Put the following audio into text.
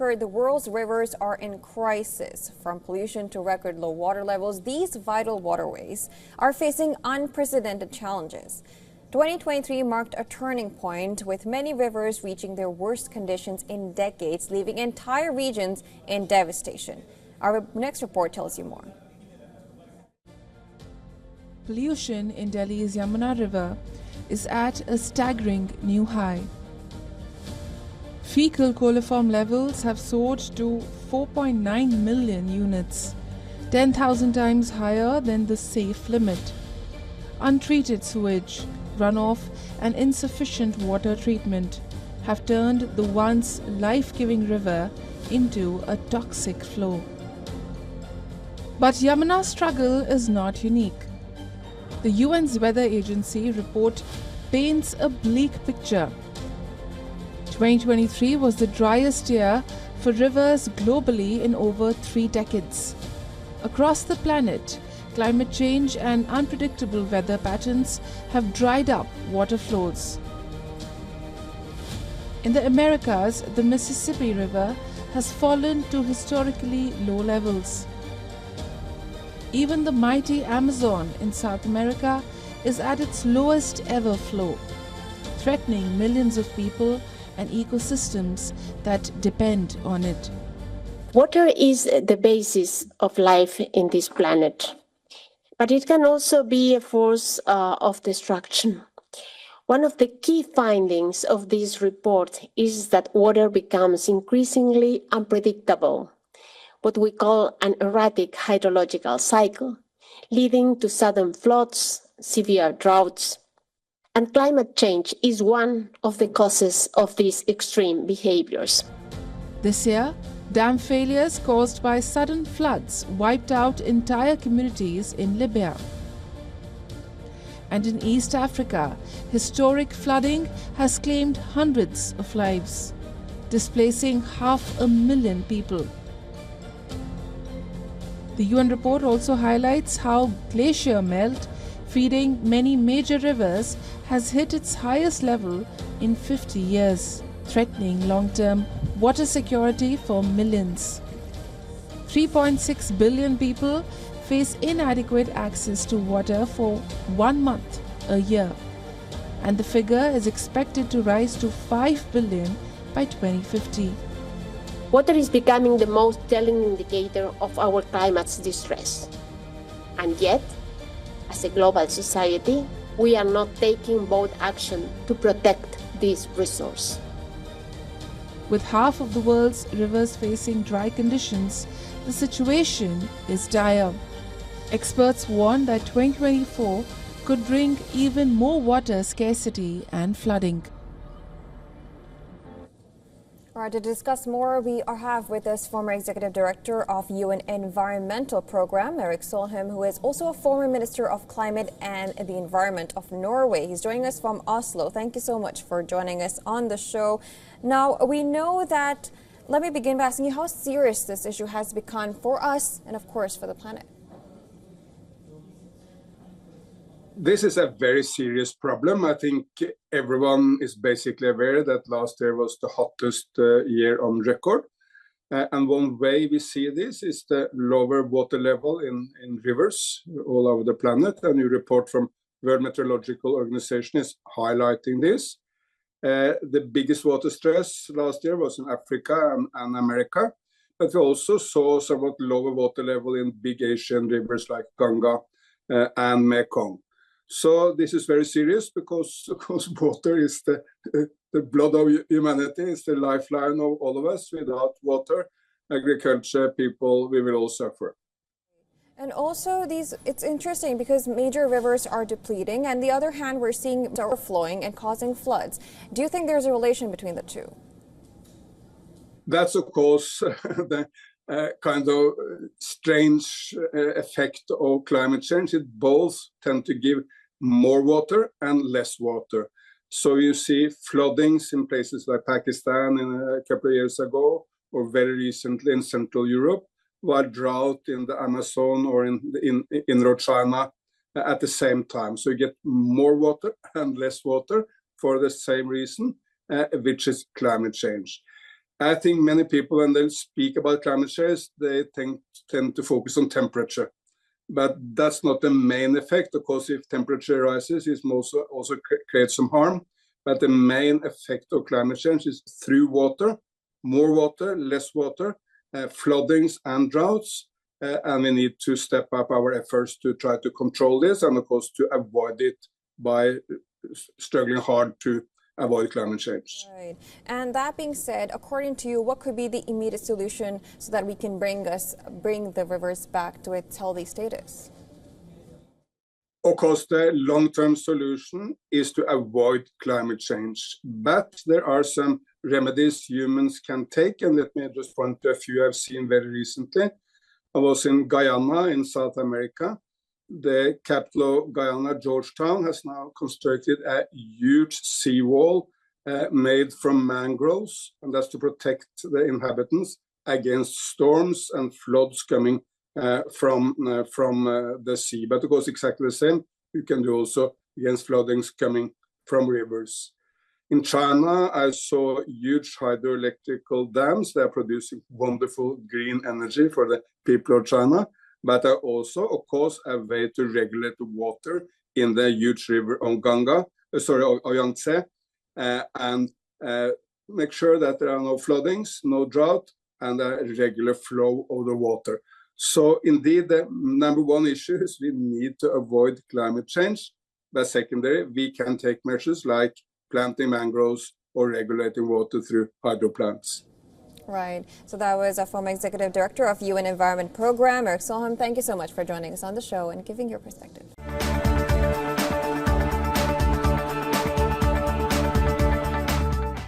heard, the world's rivers are in crisis. From pollution to record low water levels, these vital waterways are facing unprecedented challenges. 2023 marked a turning point, with many rivers reaching their worst conditions in decades, leaving entire regions in devastation. Our next report tells you more. Pollution in Delhi's Yamuna River is at a staggering new high. Fecal coliform levels have soared to 4.9 million units, 10,000 times higher than the safe limit. Untreated sewage, runoff and insufficient water treatment have turned the once life-giving river into a toxic flow. But Yamuna's struggle is not unique. The UN's Weather Agency report paints a bleak picture. 2023 was the driest year for rivers globally in over 3 decades. Across the planet, climate change and unpredictable weather patterns have dried up water flows. In the Americas, the Mississippi River has fallen to historically low levels. Even the mighty Amazon in South America is at its lowest ever flow, threatening millions of people and ecosystems that depend on it. Water is the basis of life in this planet, but it can also be a force of destruction. One of the key findings of this report is that water becomes increasingly unpredictable, what we call an erratic hydrological cycle, leading to sudden floods, severe droughts, and climate change is one of the causes of these extreme behaviors. This year, dam failures caused by sudden floods wiped out entire communities in Libya. And in East Africa, historic flooding has claimed hundreds of lives, displacing 500,000 people. The UN report also highlights how glacier melt feeding many major rivers has hit its highest level in 50 years, threatening long-term water security for millions. 3.6 billion people face inadequate access to water for 1 month a year, and the figure is expected to rise to 5 billion by 2050. Water is becoming the most telling indicator of our climate's distress. And yet, as a global society, we are not taking bold action to protect this resource. With half of the world's rivers facing dry conditions, the situation is dire. Experts warn that 2024 could bring even more water scarcity and flooding. All right, to discuss more, we have with us former Executive Director of UN Environmental Program, Erik Solheim, who is also a former Minister of Climate and the Environment of Norway. He's joining us from Oslo. Thank you so much for joining us on the show. Now, we know that, let me begin by asking you how serious this issue has become for us and, of course, for the planet. This is a very serious problem. I think everyone is basically aware that last year was the hottest year on record. And one way we see this is the lower water level in rivers all over the planet. A new report from World Meteorological Organization is highlighting this. The biggest water stress last year was in Africa and America, but we also saw somewhat lower water level in big Asian rivers like Ganga and Mekong. So this is very serious because water is the blood of humanity. It's the lifeline of all of us. Without water, agriculture, people, we will all suffer. And also, it's interesting because major rivers are depleting, and on the other hand, we're seeing overflowing and causing floods. Do you think there's a relation between the two? That's, of course, the kind of strange effect of climate change. It both tend to give more water and less water. So you see floodings in places like Pakistan a couple of years ago, or very recently in Central Europe, while drought in the Amazon or in inner China at the same time. So you get more water and less water for the same reason, which is climate change. I think many people, when they speak about climate change, they tend to focus on temperature. But that's not the main effect. Of course, if temperature rises, it also creates some harm. But the main effect of climate change is through water, more water, less water, floodings and droughts. And we need to step up our efforts to try to control this and, of course, to avoid it by struggling hard to avoid climate change. Right. And that being said, according to you, what could be the immediate solution so that we can bring the rivers back to its healthy status? Of course, the long-term solution is to avoid climate change, but there are some remedies humans can take, and let me just point to a few I've seen very recently. I was in Guyana in South America. The capital of Guyana, Georgetown, has now constructed a huge seawall made from mangroves, and that's to protect the inhabitants against storms and floods coming from the sea. But it goes exactly the same. You can do also against floodings coming from rivers. In China, I saw huge hydroelectrical dams. They are producing wonderful green energy for the people of China, but are also, of course, a way to regulate the water in the huge river of Yangtze, and make sure that there are no floodings, no drought, and a regular flow of the water. So indeed, the number one issue is we need to avoid climate change. But secondary, we can take measures like planting mangroves or regulating water through hydro plants. Right. So that was a former executive director of UN Environment Program, Erik Solheim. Thank you so much for joining us on the show and giving your perspective.